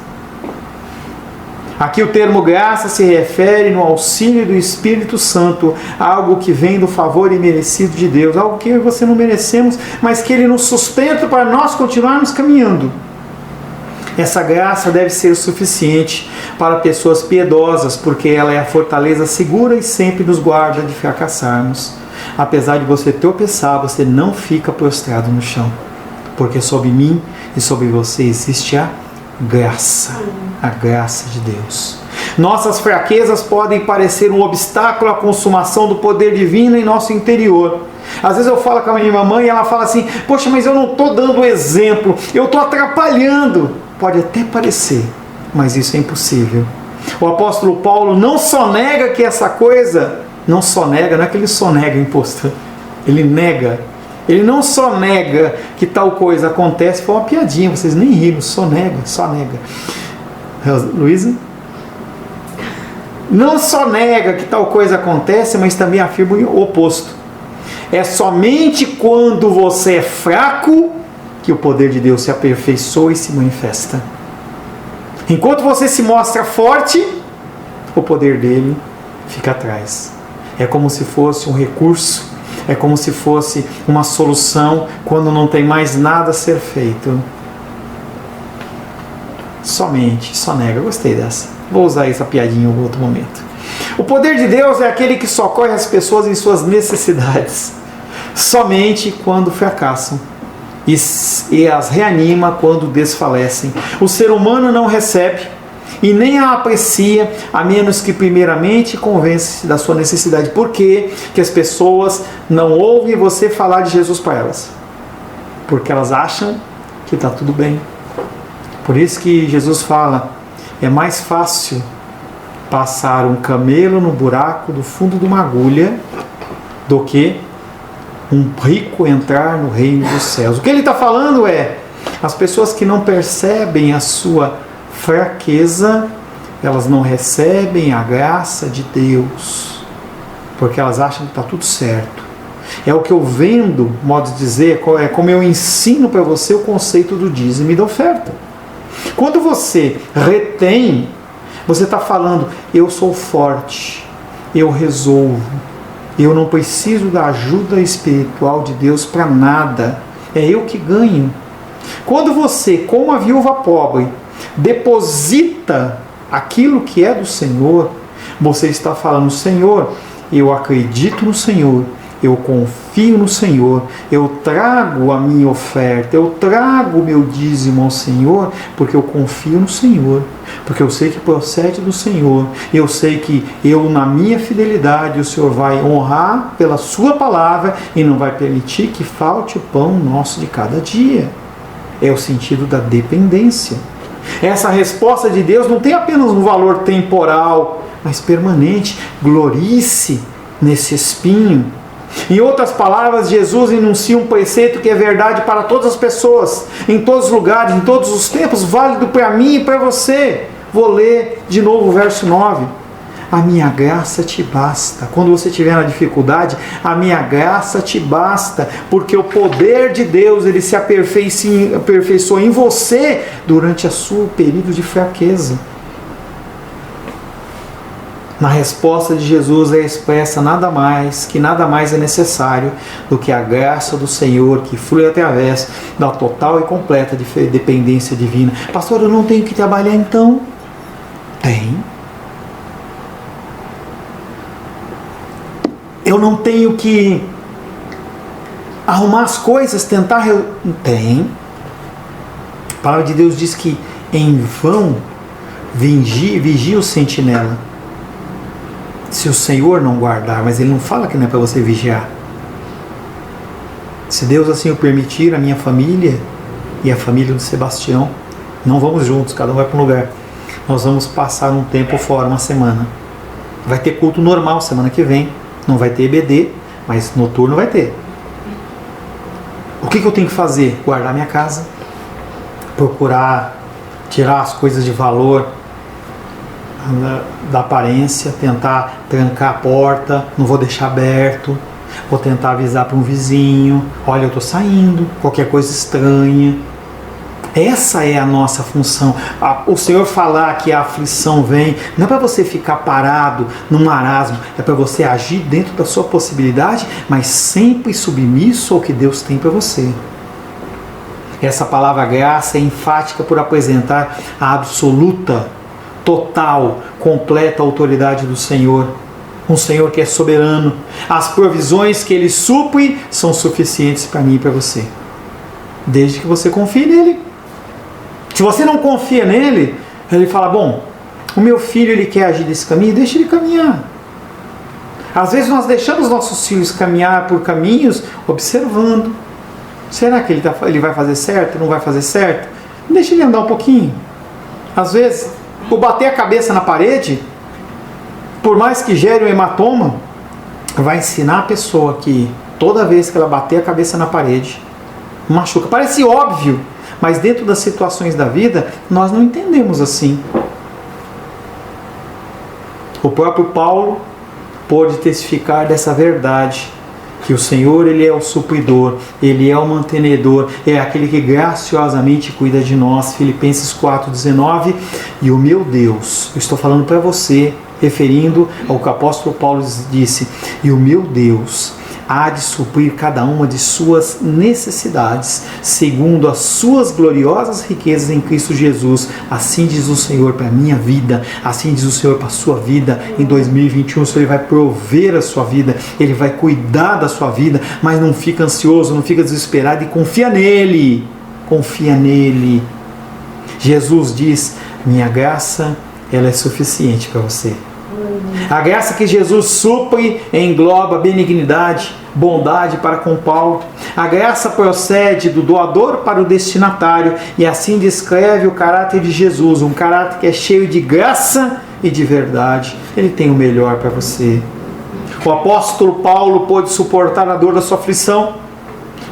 Aqui o termo graça se refere no auxílio do Espírito Santo, algo que vem do favor imerecido de Deus, algo que eu e você não merecemos, mas que Ele nos sustenta para nós continuarmos caminhando. Essa graça deve ser o suficiente para pessoas piedosas, porque ela é a fortaleza segura e sempre nos guarda de fracassarmos. Apesar de você tropeçar, você não fica prostrado no chão, porque sobre mim e sobre você existe a graça de Deus. Nossas fraquezas podem parecer um obstáculo à consumação do poder divino em nosso interior. Às vezes eu falo com a minha mamãe e ela fala assim: poxa, mas eu não estou dando exemplo, eu estou atrapalhando. Pode até parecer, mas isso é impossível. O apóstolo Paulo não só nega que essa coisa, não é que ele só nega imposto, ele nega. Ele não só nega que tal coisa acontece, foi uma piadinha, vocês nem riram, só nega. Luísa? Não só nega que tal coisa acontece, mas também afirma o oposto. É somente quando você é fraco que o poder de Deus se aperfeiçoa e se manifesta. Enquanto você se mostra forte, o poder dele fica atrás. É como se fosse um recurso, é como se fosse uma solução quando não tem mais nada a ser feito. Só nega. Gostei dessa. Vou usar essa piadinha em algum outro momento. O poder de Deus é aquele que socorre as pessoas em suas necessidades, somente quando fracassam, e as reanima quando desfalecem. O ser humano não recebe e nem a aprecia, a menos que primeiramente convence da sua necessidade. Por que as pessoas não ouvem você falar de Jesus para elas? Porque elas acham que está tudo bem. Por isso que Jesus fala: é mais fácil passar um camelo no buraco do fundo de uma agulha do que um rico entrar no reino dos céus. O que ele está falando é: as pessoas que não percebem a sua fraqueza, elas não recebem a graça de Deus, porque elas acham que está tudo certo. É o que eu vendo, modo de dizer, é como eu ensino para você o conceito do dízimo e da oferta. Quando você retém, você está falando, eu sou forte, eu resolvo, eu não preciso da ajuda espiritual de Deus para nada, é eu que ganho. Quando você, como a viúva pobre, deposita aquilo que é do Senhor, você está falando, Senhor, eu acredito no Senhor, eu confio no Senhor, eu trago a minha oferta, eu trago o meu dízimo ao Senhor, porque eu confio no Senhor, porque eu sei que procede do Senhor, eu sei que eu, na minha fidelidade, o Senhor vai honrar pela sua palavra e não vai permitir que falte o pão nosso de cada dia. É o sentido da dependência. Essa resposta de Deus não tem apenas um valor temporal, mas permanente. Glorie-se nesse espinho. Em outras palavras, Jesus enuncia um preceito que é verdade para todas as pessoas, em todos os lugares, em todos os tempos, válido para mim e para você. Vou ler de novo o verso 9. A minha graça te basta. Quando você estiver na dificuldade, a minha graça te basta, porque o poder de Deus, ele se aperfeiçoa em você durante o seu período de fraqueza. Na resposta de Jesus é expressa nada mais é necessário do que a graça do Senhor que flui através da total e completa dependência divina. Pastor, eu não tenho que trabalhar então? Tem. Eu não tenho que arrumar as coisas, tentar... Tem. A palavra de Deus diz que em vão vigia o sentinela, se o Senhor não guardar. Mas Ele não fala que não é para você vigiar. Se Deus assim o permitir, a minha família e a família do Sebastião, não vamos juntos, cada um vai para um lugar. Nós vamos passar um tempo fora, uma semana. Vai ter culto normal semana que vem. Não vai ter EBD, mas noturno vai ter. O que eu tenho que fazer? Guardar minha casa, procurar tirar as coisas de valor da aparência, tentar trancar a porta, não vou deixar aberto, vou tentar avisar para um vizinho, olha, eu estou saindo, qualquer coisa estranha. Essa é a nossa função. O Senhor falar que a aflição vem, não é para você ficar parado num marasmo, é para você agir dentro da sua possibilidade, mas sempre submisso ao que Deus tem para você. Essa palavra graça é enfática por apresentar a absoluta, total, completa autoridade do Senhor. Um Senhor que é soberano. As provisões que Ele supre são suficientes para mim e para você, desde que você confie nele. Se você não confia nele, ele fala, bom, o meu filho ele quer agir desse caminho, deixa ele caminhar. Às vezes nós deixamos nossos filhos caminhar por caminhos observando. Será que ele vai fazer certo? Não vai fazer certo? Deixa ele andar um pouquinho. Às vezes, o bater a cabeça na parede, por mais que gere um hematoma, vai ensinar a pessoa que toda vez que ela bater a cabeça na parede, machuca. Parece óbvio, mas dentro das situações da vida, nós não entendemos assim. O próprio Paulo pôde testificar dessa verdade, que o Senhor, Ele é o supridor, Ele é o mantenedor, é aquele que graciosamente cuida de nós. Filipenses 4,19. E o meu Deus, eu estou falando para você, referindo ao que o apóstolo Paulo disse, e o meu Deus há de suprir cada uma de suas necessidades, segundo as suas gloriosas riquezas em Cristo Jesus. Assim diz o Senhor para a minha vida, assim diz o Senhor para a sua vida. Em 2021 o Senhor vai prover a sua vida, Ele vai cuidar da sua vida, mas não fica ansioso, não fica desesperado e confia nele, confia nele. Jesus diz, minha graça, ela é suficiente para você. A graça que Jesus supre engloba benignidade, bondade para com Paulo. A graça procede do doador para o destinatário e assim descreve o caráter de Jesus, um caráter que é cheio de graça e de verdade. Ele tem o melhor para você. O apóstolo Paulo pôde suportar a dor da sua aflição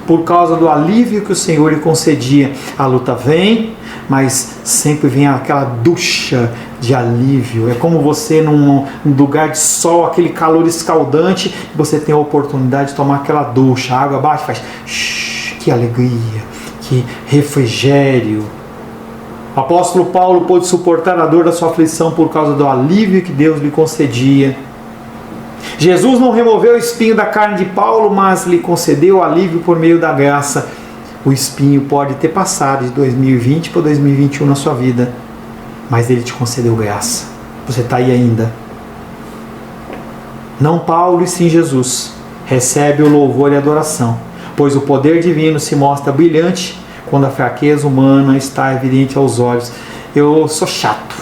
por causa do alívio que o Senhor lhe concedia. A luta vem, mas sempre vem aquela ducha de alívio. É como você num lugar de sol, aquele calor escaldante, você tem a oportunidade de tomar aquela ducha, a água bate, faz que alegria, que refrigério. O apóstolo Paulo pôde suportar a dor da sua aflição por causa do alívio que Deus lhe concedia. Jesus não removeu o espinho da carne de Paulo, mas lhe concedeu alívio por meio da graça. O espinho pode ter passado de 2020 para 2021 na sua vida, mas Ele te concedeu graça. Você está aí ainda. Não Paulo e sim Jesus. Recebe o louvor e adoração, pois o poder divino se mostra brilhante quando a fraqueza humana está evidente aos olhos. Eu sou chato.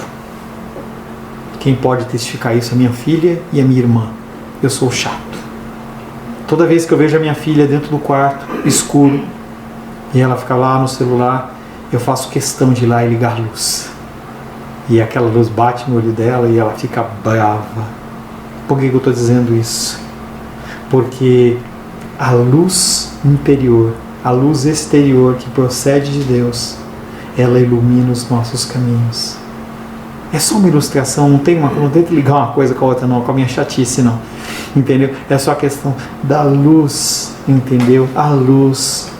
Quem pode testificar isso? A minha filha e a minha irmã. Eu sou chato. Toda vez que eu vejo a minha filha dentro do quarto, escuro, e ela fica lá no celular, eu faço questão de ir lá e ligar a luz. E aquela luz bate no olho dela e ela fica brava. Por que eu estou dizendo isso? Porque a luz interior, a luz exterior que procede de Deus, ela ilumina os nossos caminhos. É só uma ilustração, não tem que ligar uma coisa com a outra não, com a minha chatice não. Entendeu? É só a questão da luz, entendeu? A luz.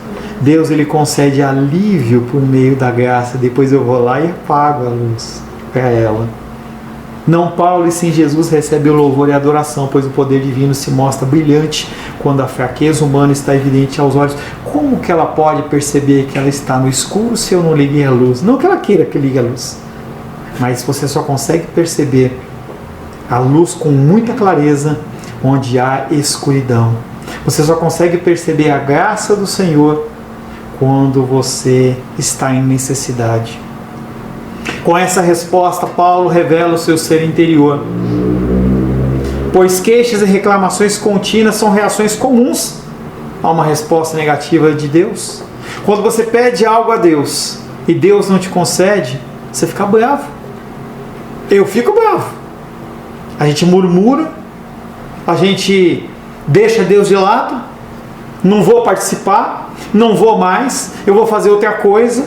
Deus, Ele concede alívio por meio da graça. Depois eu vou lá e apago a luz para ela. Não Paulo e sim Jesus recebe o louvor e a adoração, pois o poder divino se mostra brilhante quando a fraqueza humana está evidente aos olhos. Como que ela pode perceber que ela está no escuro se eu não liguei a luz? Não que ela queira que ligue a luz, mas você só consegue perceber a luz com muita clareza onde há escuridão. Você só consegue perceber a graça do Senhor quando você está em necessidade. Com essa resposta, Paulo revela o seu ser interior. Pois queixas e reclamações contínuas são reações comuns a uma resposta negativa de Deus. Quando você pede algo a Deus e Deus não te concede, você fica bravo. Eu fico bravo. A gente murmura, a gente deixa Deus de lado, não vou participar, não vou mais, eu vou fazer outra coisa.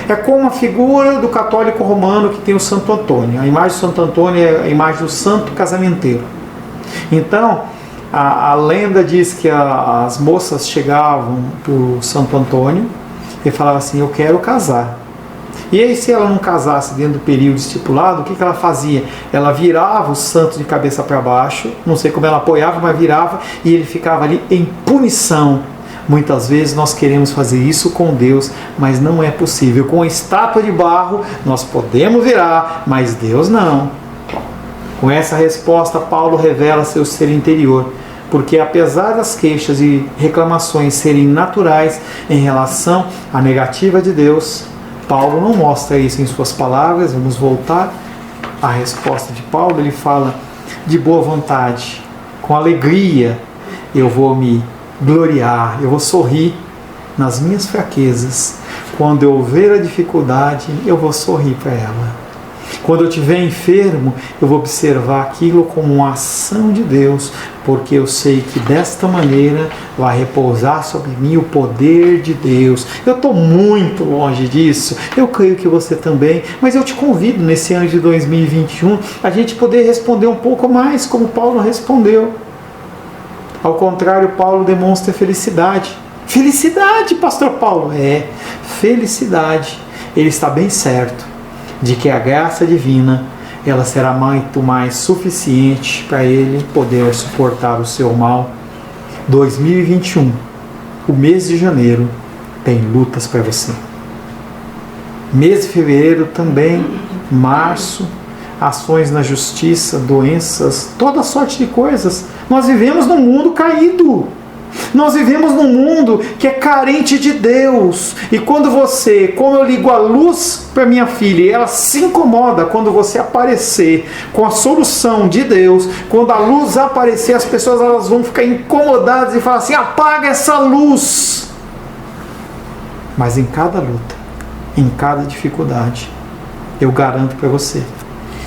É como a figura do católico romano que tem o Santo Antônio. A imagem do Santo Antônio é a imagem do santo casamenteiro. Então, a lenda diz que as moças chegavam para o Santo Antônio e falavam assim, eu quero casar. E aí, se ela não casasse dentro do período estipulado, o que ela fazia? Ela virava o santo de cabeça para baixo, não sei como ela apoiava, mas virava, e ele ficava ali em punição. Muitas vezes nós queremos fazer isso com Deus, mas não é possível. Com a estátua de barro, nós podemos virar, mas Deus não. Com essa resposta, Paulo revela seu ser interior, porque apesar das queixas e reclamações serem naturais em relação à negativa de Deus, Paulo não mostra isso em suas palavras. Vamos voltar à resposta de Paulo. Ele fala de boa vontade, com alegria, eu vou me gloriar, eu vou sorrir nas minhas fraquezas. Quando eu ver a dificuldade, eu vou sorrir para ela. Quando eu estiver enfermo, eu vou observar aquilo como uma ação de Deus, porque eu sei que desta maneira vai repousar sobre mim o poder de Deus. Eu estou muito longe disso, eu creio que você também, mas eu te convido nesse ano de 2021 a gente poder responder um pouco mais como Paulo respondeu. Ao contrário, Paulo demonstra felicidade. Felicidade, pastor Paulo? É, felicidade. Ele está bem certo de que a graça divina, ela será muito mais suficiente para ele poder suportar o seu mal. 2021, o mês de janeiro, tem lutas para você. Mês de fevereiro também, março, ações na justiça, doenças, toda sorte de coisas. Nós vivemos num mundo caído. Nós vivemos num mundo que é carente de Deus. E quando você, como eu ligo a luz para minha filha, e ela se incomoda quando você aparecer com a solução de Deus, quando a luz aparecer, as pessoas elas vão ficar incomodadas e falar assim, apaga essa luz. Mas em cada luta, em cada dificuldade, eu garanto para você,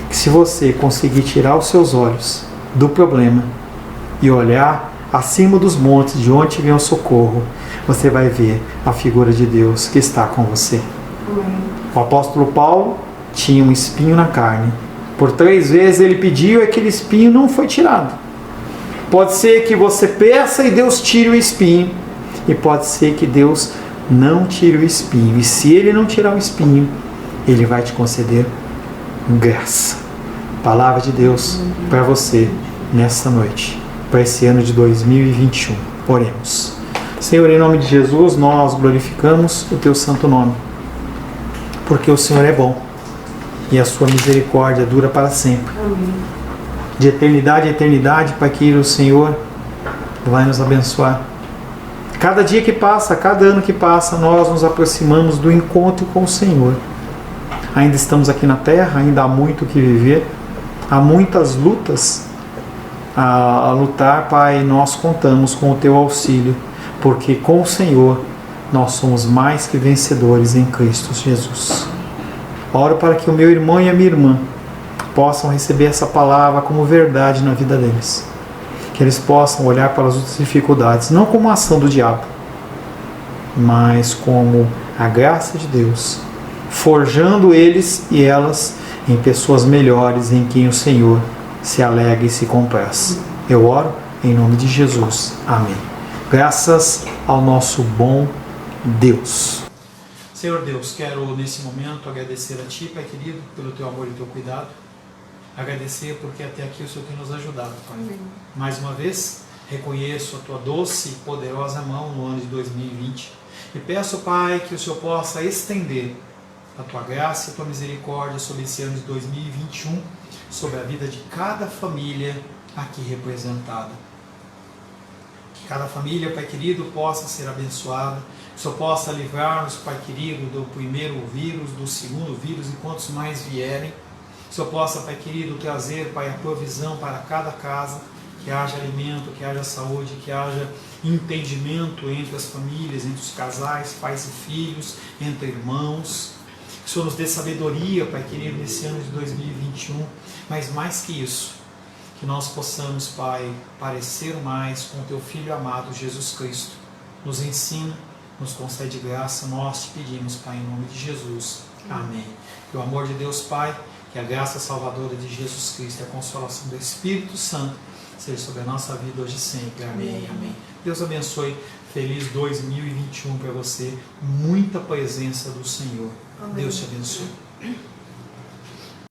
que se você conseguir tirar os seus olhos do problema e olhar acima dos montes de onde vem o socorro, você vai ver a figura de Deus que está com você. O apóstolo Paulo tinha um espinho na carne. Por 3 vezes ele pediu e aquele espinho não foi tirado. Pode ser que você peça e Deus tire o espinho. E pode ser que Deus não tire o espinho. E se Ele não tirar o espinho, Ele vai te conceder graça. Palavra de Deus para você nessa noite, para esse ano de 2021. Oremos. Senhor, em nome de Jesus, nós glorificamos o Teu santo nome. Porque o Senhor é bom. E a sua misericórdia dura para sempre. Amém. De eternidade a eternidade, Pai querido, o Senhor vai nos abençoar. Cada dia que passa, cada ano que passa, nós nos aproximamos do encontro com o Senhor. Ainda estamos aqui na terra, ainda há muito o que viver, há muitas lutas a lutar, Pai, e nós contamos com o Teu auxílio, porque com o Senhor nós somos mais que vencedores em Cristo Jesus. Oro para que o meu irmão e a minha irmã possam receber essa palavra como verdade na vida deles. Que eles possam olhar para as outras dificuldades, não como a ação do diabo, mas como a graça de Deus, forjando eles e elas em pessoas melhores em quem o Senhor se alegra e se compraze. Eu oro em nome de Jesus. Amém. Graças ao nosso bom Deus. Senhor Deus, quero nesse momento agradecer a Ti, Pai querido, pelo Teu amor e Teu cuidado. Agradecer porque até aqui o Senhor tem nos ajudado, Pai. Amém. Mais uma vez, reconheço a Tua doce e poderosa mão no ano de 2020 e peço, Pai, que o Senhor possa estender a Tua graça e a Tua misericórdia sobre esse ano de 2021, sobre a vida de cada família aqui representada. Que cada família, Pai querido, possa ser abençoada, que o Senhor possa livrar-nos, Pai querido, do primeiro vírus, do segundo vírus e quantos mais vierem. Que o Senhor possa, Pai querido, trazer, Pai, a provisão para cada casa, que haja alimento, que haja saúde, que haja entendimento entre as famílias, entre os casais, pais e filhos, entre irmãos. Que o Senhor nos dê sabedoria, Pai querido, nesse ano de 2021, mas mais que isso, que nós possamos, Pai, parecer mais com o Teu Filho amado, Jesus Cristo. Nos ensina, nos concede graça, nós te pedimos, Pai, em nome de Jesus. Amém. Que o amor de Deus, Pai, que a graça salvadora de Jesus Cristo e a consolação do Espírito Santo seja sobre a nossa vida hoje e sempre. Amém. Amém. Deus abençoe. Feliz 2021 para você. Muita presença do Senhor. Amém. Deus te abençoe.